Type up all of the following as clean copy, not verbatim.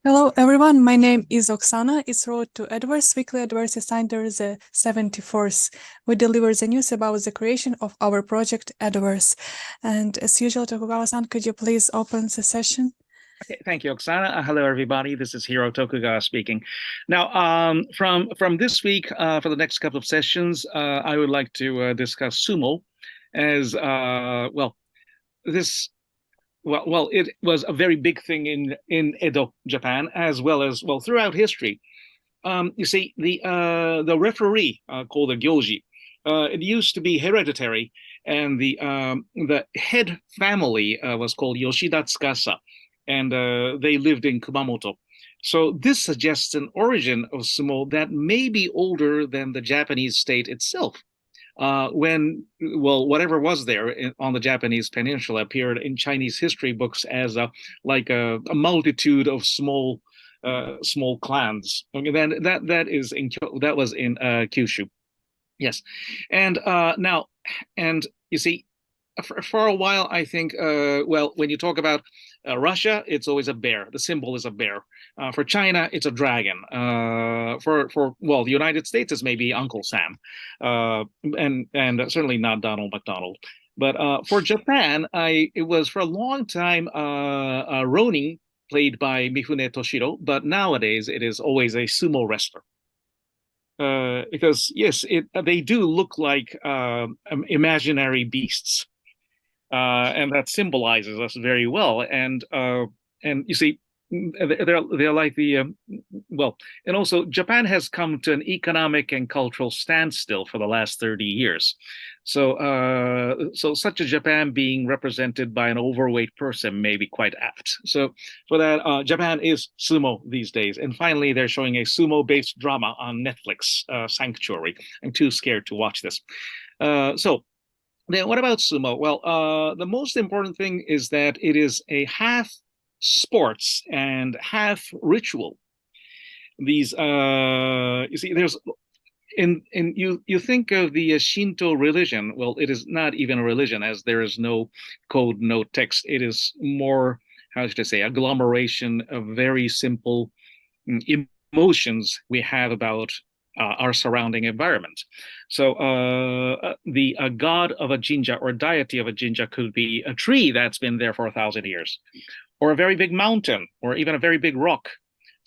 Hello everyone, my name is Oksana. It's road to Edoverse Weekly Edoverse Insider the 74th. We deliver the news about the creation of our project Edoverse. And as usual, Tokugawa-san, could you please open the session? Okay, thank you, Oksana. Hello, everybody. This is Eihiro Tokugawa speaking. Now, from this week, for the next couple of sessions, I would like to discuss sumo as it was a very big thing in Edo, Japan, as well as throughout history. You see, the referee called a gyoji. It used to be hereditary, and the head family was called Yoshida Tsukasa, and they lived in Kumamoto. So this suggests an origin of sumo that may be older than the Japanese state itself. Whatever was there on the Japanese peninsula appeared in Chinese history books as a multitude of small clans. Okay, then that was in Kyushu. Yes, and you see, for a while, I think, when you talk about Russia, it's always a bear. The symbol is a bear. For China, it's a dragon. For the United States, it's maybe Uncle Sam, and certainly not Donald McDonald. But for Japan, it was for a long time Ronin, played by Mifune Toshiro. But nowadays, it is always a sumo wrestler. Because yes, they do look like imaginary beasts. And that symbolizes us very well. And you see, they're like and also Japan has come to an economic and cultural standstill for the last 30 years. So such a Japan being represented by an overweight person may be quite apt. So for that, Japan is sumo these days. And finally, they're showing a sumo-based drama on Netflix, Sanctuary. I'm too scared to watch this. Then what about sumo? Well, the most important thing is that it is a half sports and half ritual. These, you see, there's you think of the Shinto religion. Well, it is not even a religion, as there is no code, no text. It is more, how should I say, agglomeration of very simple emotions we have about our surrounding environment. So the god of a jinja or deity of a jinja could be a tree that's been there for 1,000 years, or a very big mountain, or even a very big rock.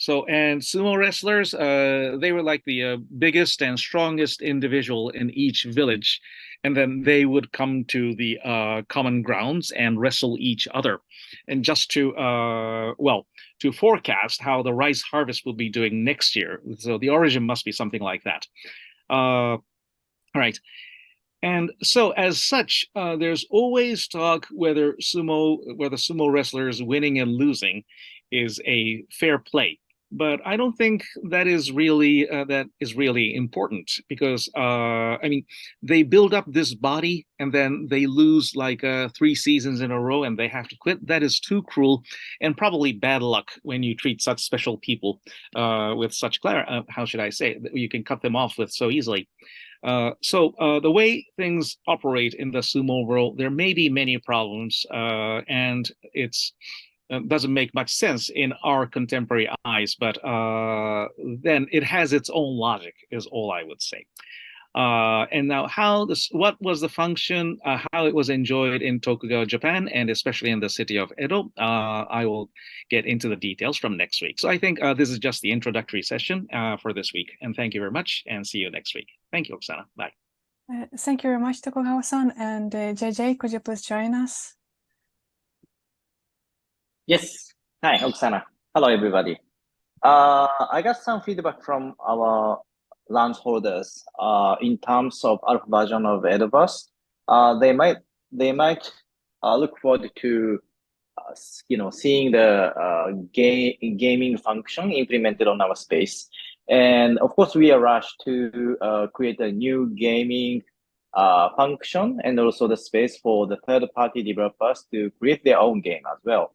So, and sumo wrestlers, they were like the biggest and strongest individual in each village. And then they would come to the common grounds and wrestle each other. And just to forecast how the rice harvest will be doing next year. So the origin must be something like that. Right. And so as such, there's always talk whether the sumo wrestlers winning and losing is a fair play. But I don't think that is really important, because they build up this body and then they lose like 3 seasons in a row and they have to quit. That is too cruel and probably bad luck when you treat such special people with such how should I say, you can cut them off with so easily. So the way things operate in the sumo world, there may be many problems, and it's doesn't make much sense in our contemporary eyes, but then it has its own logic, is all I would say. And now, what was the function, how it was enjoyed in Tokugawa, Japan, and especially in the city of Edo, I will get into the details from next week. So I think this is just the introductory session for this week. And thank you very much, and see you next week. Thank you, Oksana. Bye. Thank you very much, Tokugawa-san. And JJ, could you please join us? Yes. Hi, Oksana. Hello, everybody. I got some feedback from our launch holders in terms of alpha version of Edoverse. They might look forward to seeing the gaming function implemented on our space. And of course, we are rushed to create a new gaming function, and also the space for the third-party developers to create their own game as well.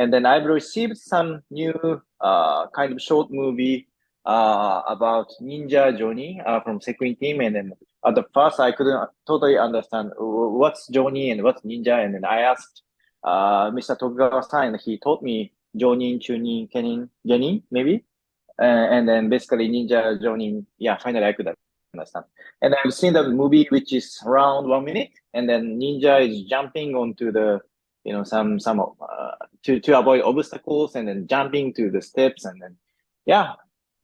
And then I've received some new kind of short movie about ninja journey from Sequin team. And then at the first, I couldn't totally understand what's journey and what's ninja. And then I asked Mr. Tokugawa-san, and he told me Jonin, Chunin, Kenin, Genin, maybe. And then basically Ninja, Jonin, yeah, finally I could understand. And I've seen the movie which is around 1 minute, and then Ninja is jumping onto the, some to avoid obstacles, and then jumping to the steps, and then yeah,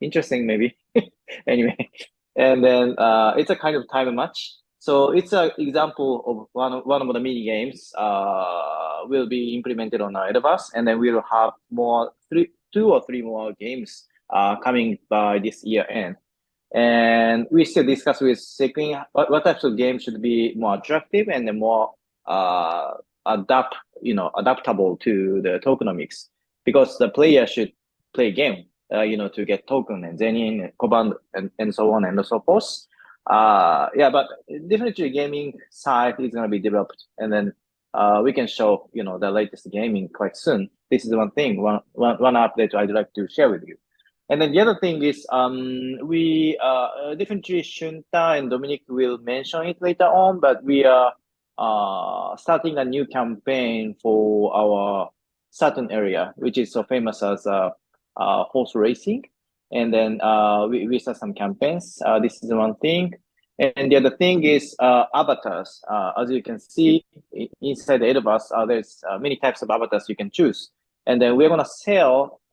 interesting maybe. Anyway, and then it's a kind of time match. So it's an example of one of the mini games will be implemented on Edoverse, and then we'll have two or three more games coming by this year end. And we still discuss with Sequin what types of games should be more attractive and more adaptable to the tokenomics, because the player should play game, to get token and zenin, koban, and so on and so forth. But definitely gaming side is going to be developed, and then we can show the latest gaming quite soon. This is one thing, one update I'd like to share with you. And then the other thing is we definitely Shunta and Dominic will mention it later on, but we are starting a new campaign for our certain area, which is so famous as horse racing. And then we start some campaigns. This is one thing. And the other thing is avatars. As you can see inside the Edoverse, there's many types of avatars you can choose. And then we're gonna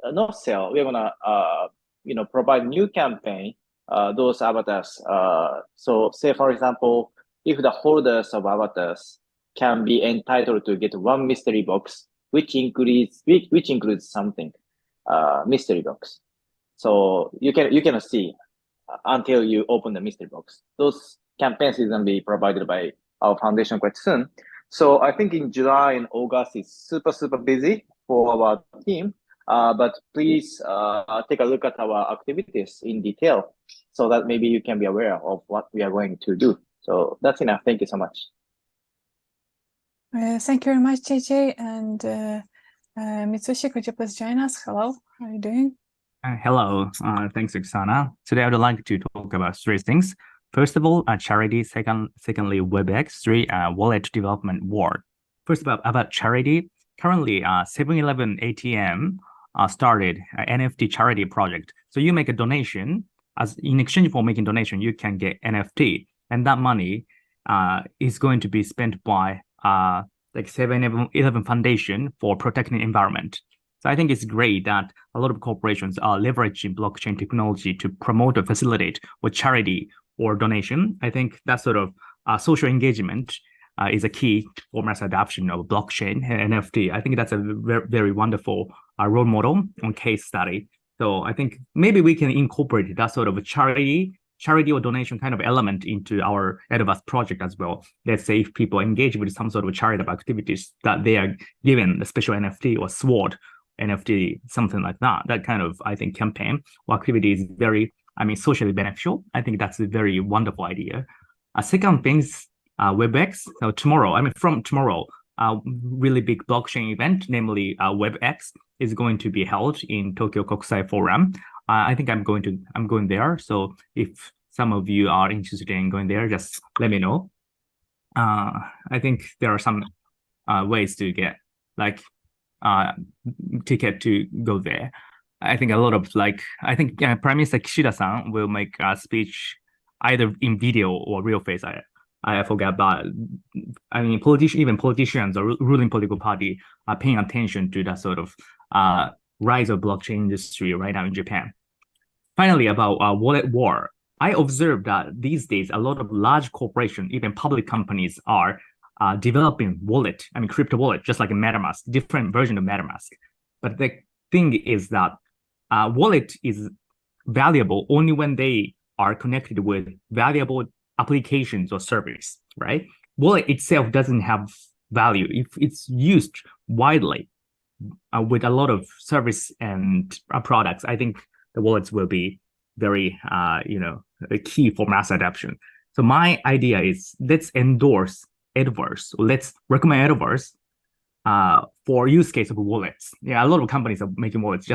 we're gonna provide new campaign those avatars. So say for example, if the holders of avatars can be entitled to get one mystery box, which includes something mystery box. So you cannot see until you open the mystery box. Those campaigns is going to be provided by our foundation quite soon. So I think in July and August is super busy for our team. But please take a look at our activities in detail so that maybe you can be aware of what we are going to do. So that's enough. Thank you so much. Thank you very much, JJ. And Mitsushi, could you please join us? Hello, how are you doing? Hello, thanks, Oksana. Today I would like to talk about three things. First of all, charity. Secondly, WebEx. Three, wallet development Ward. First about charity. Currently, 7-Eleven ATM started an NFT charity project. So you make a donation. As in exchange for making donation, you can get NFT, and that money is going to be spent by like 7-Eleven Foundation for protecting the environment. So I think it's great that a lot of corporations are leveraging blockchain technology to promote or facilitate with charity or donation. I think that sort of social engagement is a key for mass adoption of blockchain and NFT. I think that's a very, very wonderful role model on case study. So I think maybe we can incorporate that sort of charity or donation kind of element into our Edoverse project as well. Let's say if people engage with some sort of charitable activities that they are given a special NFT or sword NFT, something like that. That kind of, I think, campaign or activity is very, socially beneficial. I think that's a very wonderful idea. Second thing is WebEx. So from tomorrow, really big blockchain event, namely WebEx, is going to be held in Tokyo Kokusai Forum. I think I'm going there. So if some of you are interested in going there, just let me know. I think there are some ways to get ticket to go there. I think a lot of Prime Minister Kishida-san will make a speech either in video or real face. I forgot, but politicians or ruling political party are paying attention to that sort of rise of blockchain industry right now in Japan. Finally, about wallet war, I observed that these days a lot of large corporations, even public companies, are developing crypto wallet, just like a MetaMask, different version of MetaMask. But the thing is that wallet is valuable only when they are connected with valuable applications or service, right? Wallet itself doesn't have value if it's used widely with a lot of service and products. I think the wallets will be very, a key for mass adoption. So my idea is let's endorse Edoverse. Let's recommend Edoverse for use case of wallets. Yeah, a lot of companies are making wallets.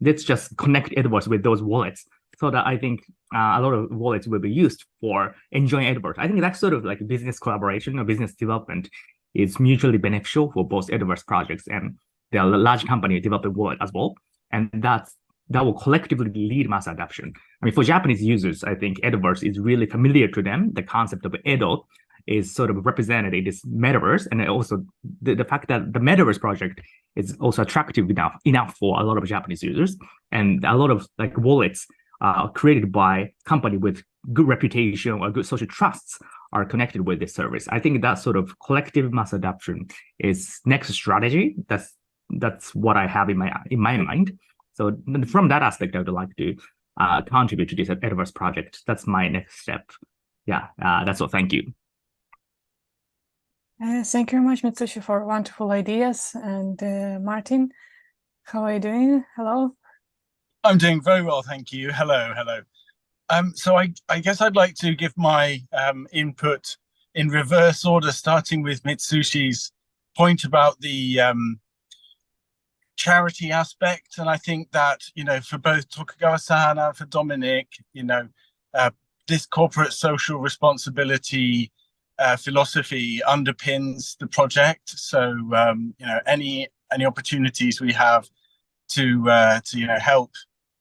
Let's just connect Edoverse with those wallets so that I think a lot of wallets will be used for enjoying Edoverse. I think that's sort of like business collaboration or business development is mutually beneficial for both Edoverse projects. And there are large companies developing Wallet as well, and that will collectively lead mass adoption. I mean, for Japanese users, I think Edoverse is really familiar to them. The concept of Edo is sort of represented in this metaverse, and also the fact that the metaverse project is also attractive enough for a lot of Japanese users, and a lot of like wallets created by company with good reputation or good social trusts are connected with this service. I think that sort of collective mass adoption is next strategy. That's what I have in my mind. So from that aspect, I would like to contribute to this Edoverse project. That's my next step. Yeah, that's all. Thank you. Thank you very much, Mitsushi, for wonderful ideas. And Martin, how are you doing? Hello. I'm doing very well, thank you. Hello. So I guess I'd like to give my input in reverse order, starting with Mitsushi's point about the charity aspect. And I think that, for both Tokugawa-san and for Dominic, this corporate social responsibility philosophy underpins the project. So, any opportunities we have to help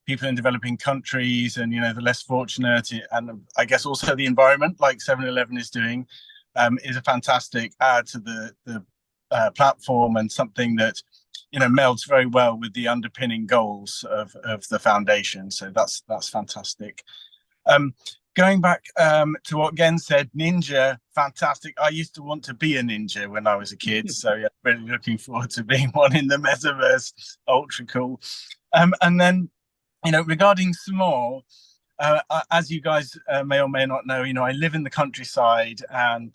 people in developing countries and, the less fortunate, and I guess also the environment, like 7-Eleven is doing, is a fantastic add to the platform, and something that, melds very well with the underpinning goals of the foundation. So that's fantastic. Going back to what Gen said, ninja, fantastic. I used to want to be a ninja when I was a kid. So yeah, really looking forward to being one in the metaverse. Ultra cool. And then, regarding Small, as you guys may or may not know, I live in the countryside, and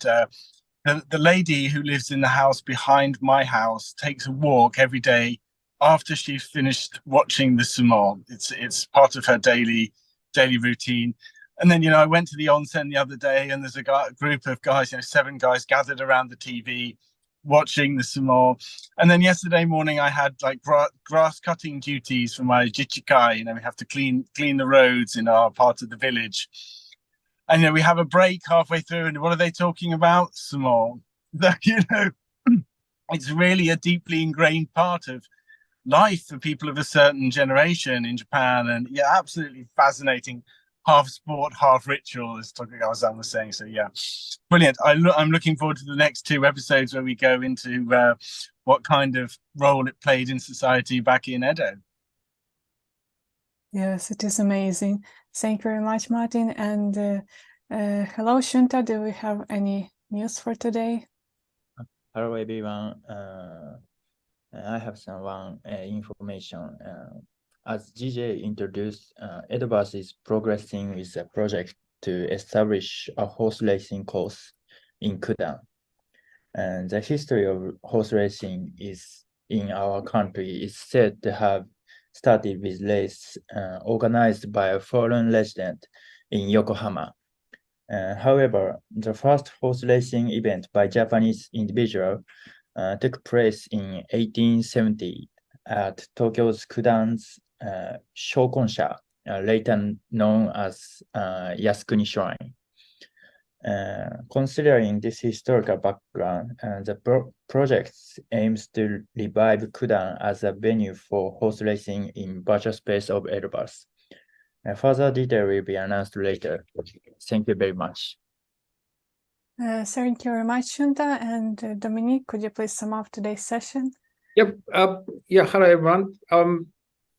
the lady who lives in the house behind my house takes a walk every day after she's finished watching the sumo. It's part of her daily routine. And then, I went to the onsen the other day, and there's a group of guys, 7 guys gathered around the TV watching the sumo. And then yesterday morning, I had like grass cutting duties for my jichikai. We have to clean the roads in our part of the village. And, we have a break halfway through, and what are they talking about? Sumo. It's really a deeply ingrained part of life for people of a certain generation in Japan. And yeah, absolutely fascinating. Half sport, half ritual, as Tokugawa-san was saying. So yeah, brilliant. I'm looking forward to the next 2 episodes where we go into what kind of role it played in society back in Edo. Yes, it is amazing. Thank you very much, Martin. And hello, Shunta. Do we have any news for today? Hello, everyone. I have some information. As GJ introduced, Edoverse is progressing with a project to establish a horse racing course in Kudan. And the history of horse racing in our country is said to have started with race organized by a foreign resident in Yokohama. However, the first horse racing event by Japanese individual took place in 1870 at Tokyo's Kudan's Shokonsha, later known as Yasukuni Shrine. Considering this historical background, the project aims to revive Kudan as a venue for horse racing in virtual space of Edoverse. Further detail will be announced later. Thank you very much. Thank you very much, Shunta. And Dominique, could you please sum up today's session? Yep. Hello, everyone.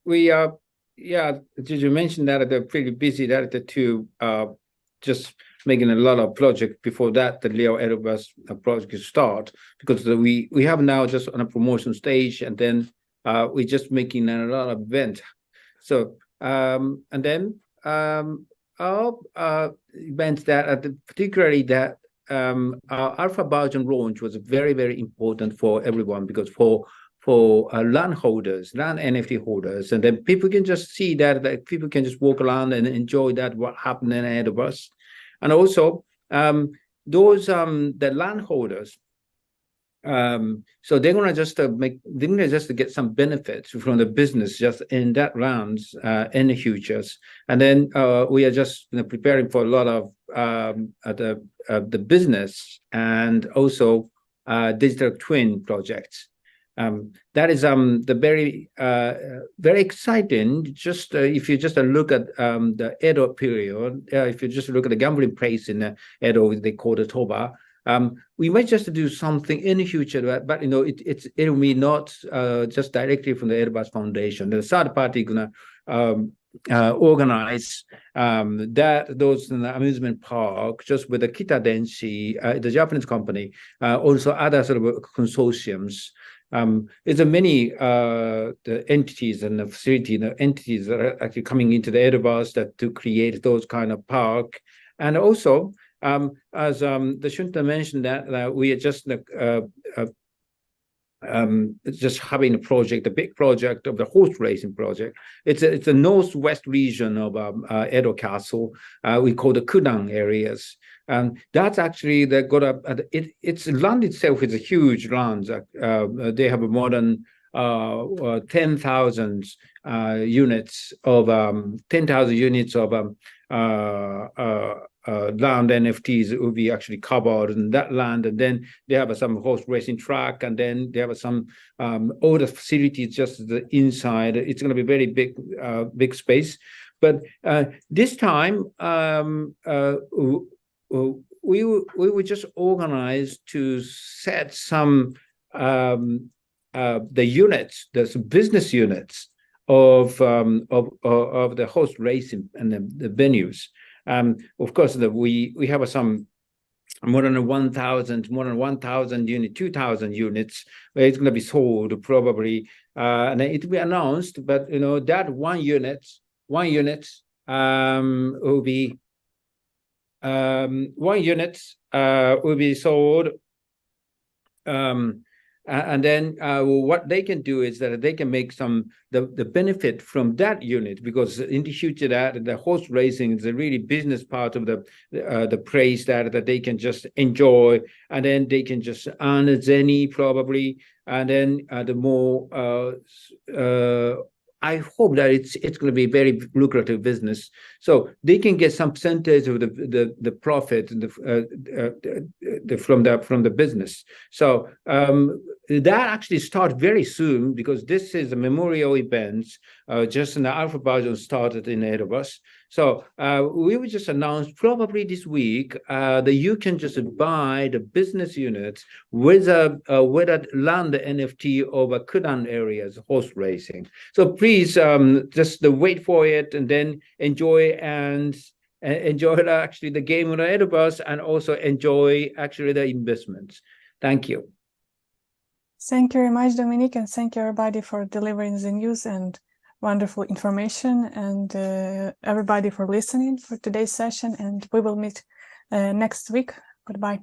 Did you mention that they're pretty busy that to just making a lot of projects before that the Leo Edoverse project start, because we have now just on a promotion stage, and then we're just making a lot of events. So and then our events that particularly that our alpha version launch was very, very important for everyone, because for land holders, land NFT holders, and then people can just see that people can just walk around and enjoy that what happened in Edoverse. And also those the land holders, so they're gonna just get some benefits from the business just in that rounds in the futures. And then we are just preparing for a lot of the business and also digital twin projects. That is the very exciting. Just if you just look at the Edo period, if you just look at the gambling place in Edo, they call it Toba. We might just do something in the future, but it will be not just directly from the Edoverse Foundation. The third party gonna organize those amusement park just with the Kita Denshi, the Japanese company, also other sort of consortiums. There's many the entities and the facility, the entities that are actually coming into the Edoverse that to create those kind of park, and also as the Shunta mentioned that we are just having a project, a big project of the horse racing project. It's a northwest region of Edo Castle. We call the Kudan areas. And that's actually its land itself is a huge land. They have more than 10,000 units of land NFTs will be actually covered in that land, and then they have some horse racing track, and then they have some all the facilities just the inside. It's going to be very big space, but this time we would just organize to set some the units, the business units of the horse racing and the venues. Of course, we have some more than 1,000 units, 2,000 units. It's going to be sold probably, and it will be announced. But that one unit will be sold. And then what they can do is that they can make the benefit from that unit, because in the future that the horse racing is a really business part of the place that they can just enjoy, and then they can just earn a zenny probably, and then the more I hope that it's going to be very lucrative business, so they can get some percentage of the profit from the business. So that actually starts very soon, because this is a memorial event. Just in the alpha version started in Edoverse. So we will just announce probably this week that you can just buy the business units with a land NFT over Kudan areas horse racing. So please just wait for it, and then enjoy actually the game on the Edoverse, and also enjoy actually the investments. Thank you. Thank you very much, Dominic, and thank you everybody for delivering the news and wonderful information, and everybody for listening for today's session, and we will meet next week. Goodbye.